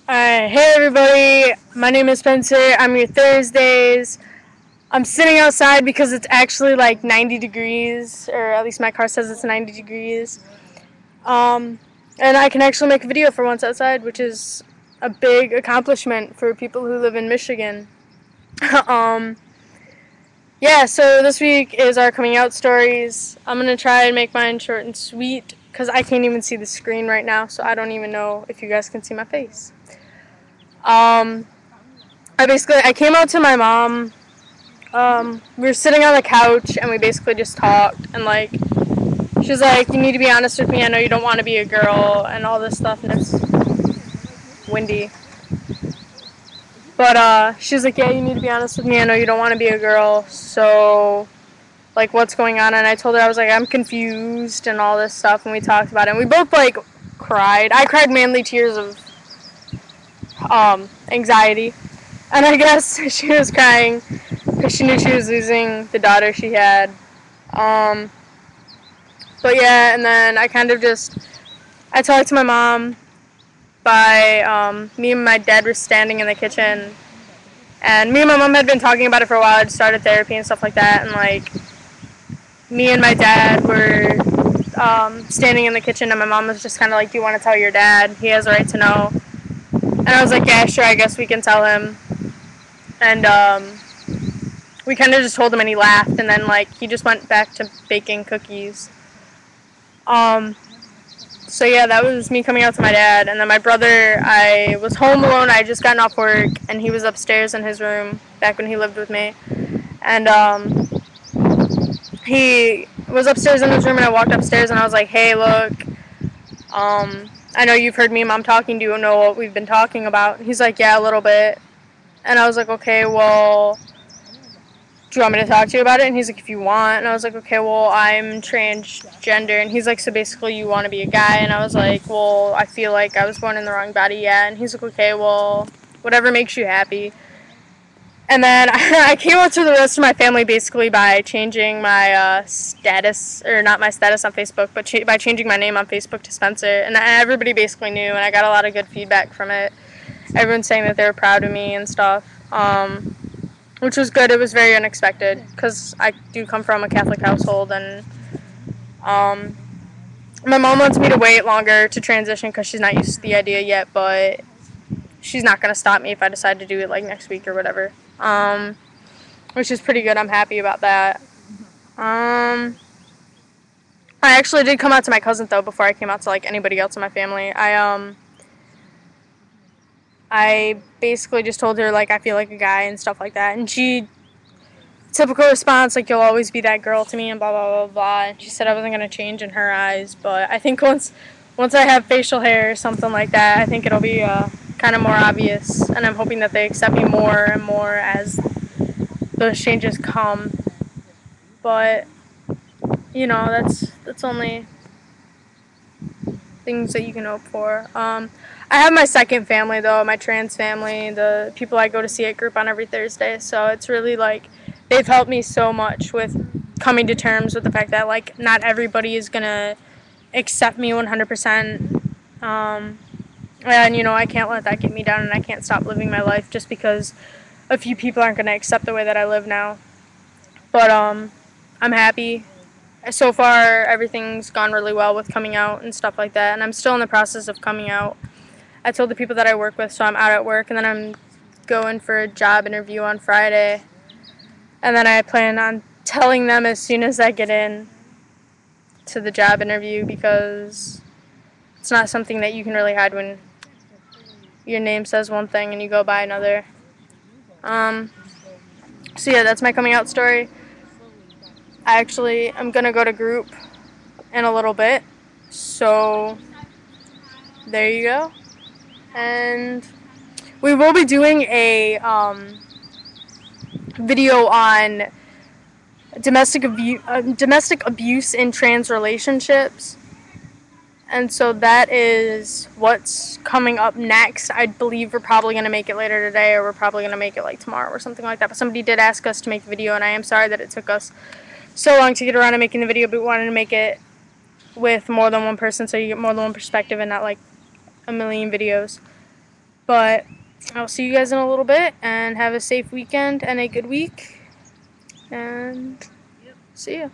Hey everybody, my name is Spencer. I'm your Thursdays. I'm sitting outside because it's actually like 90 degrees, or at least my car says it's 90 degrees. Um, and I can actually make a video for once outside, which is a big accomplishment for people who live in Michigan. um, yeah, so this week is our coming out stories. I'm gonna try and make mine short and sweet because I can't even see the screen right now, so I don't even know if you guys can see my face. Um, I came out to my mom. We were sitting on the couch and we basically just talked, and like she was like, "You need to be honest with me. I know you don't want to be a girl and all this stuff." And it's windy, but she was like, "Yeah, you need to be honest with me. I know you don't want to be a girl. So like, what's going on?" And I told her, I was like, "I'm confused and all this stuff." And we talked about it. And we both like cried. I cried mainly tears of anxiety, and I guess she was crying because she knew she was losing the daughter she had. Um, but yeah, and then I talked to my mom by, me and my dad were standing in the kitchen, and me and my mom had been talking about it for a while. I'd started therapy and stuff like that, and like, me and my dad were, standing in the kitchen, and my mom was just kind of like, "Do you want to tell your dad? He has a right to know." And I was like, "Yeah, sure, I guess we can tell him." And, we kind of just told him, and he laughed, and then like he just went back to baking cookies. Um, so yeah, that was me coming out to my dad, and then my brother. I was home alone. I had just gotten off work, and he was upstairs in his room back when he lived with me, and he was upstairs in his room, and I walked upstairs, and I was like, "Hey, look, I know you've heard me and mom talking. Do you know what we've been talking about?" And he's like, "Yeah, a little bit," and I was like, "Okay, well, do you want me to talk to you about it?" And he's like, "If you want." And I was like, "Okay, well, I'm transgender." And he's like, "So basically you want to be a guy?" And I was like, "Well, I feel like I was born in the wrong body, yeah." And he's like, "Okay, well, whatever makes you happy." And then I came out to the rest of my family basically by changing my status, or not my status on Facebook, but by changing my name on Facebook to Spencer. And everybody basically knew, and I got a lot of good feedback from it. Everyone's saying that they were proud of me and stuff. Which was good. It was very unexpected because I do come from a Catholic household, and um, my mom wants me to wait longer to transition because she's not used to the idea yet, but she's not gonna stop me if I decide to do it like next week or whatever. Which is pretty good. I'm happy about that. Um, I actually did come out to my cousin though before I came out to like anybody else in my family. I basically just told her like I feel like a guy and stuff like that, and she typical response like, "You'll always be that girl to me," and blah blah blah blah. And she said I wasn't gonna change in her eyes, but I think once I have facial hair or something like that, I think it'll be kind of more obvious, and I'm hoping that they accept me more and more as those changes come. But that's only things that you can hope for. I have my second family though, my trans family, the people I go to see at group on every Thursday. So it's really like they've helped me so much with coming to terms with the fact that like not everybody is gonna accept me 100%. And I can't let that get me down, and I can't stop living my life just because a few people aren't gonna accept the way that I live now. But I'm happy. So far, everything's gone really well with coming out and stuff like that, and I'm still in the process of coming out. I told the people that I work with, so I'm out at work, and then I'm going for a job interview on Friday, and then I plan on telling them as soon as I get in to the job interview, because it's not something that you can really hide when your name says one thing and you go by another. So yeah, that's my coming out story. I'm gonna go to group in a little bit, so there you go. And we will be doing a video on domestic abuse in trans relationships, and so that is what's coming up next. I believe we're probably going to make it later today, or we're probably going to make it like tomorrow or something like that. But somebody did ask us to make the video, and I am sorry that it took us so long to get around to making the video, but we wanted to make it with more than one person so you get more than one perspective and not like a million videos. But I'll see you guys in a little bit, and have a safe weekend and a good week. And see ya.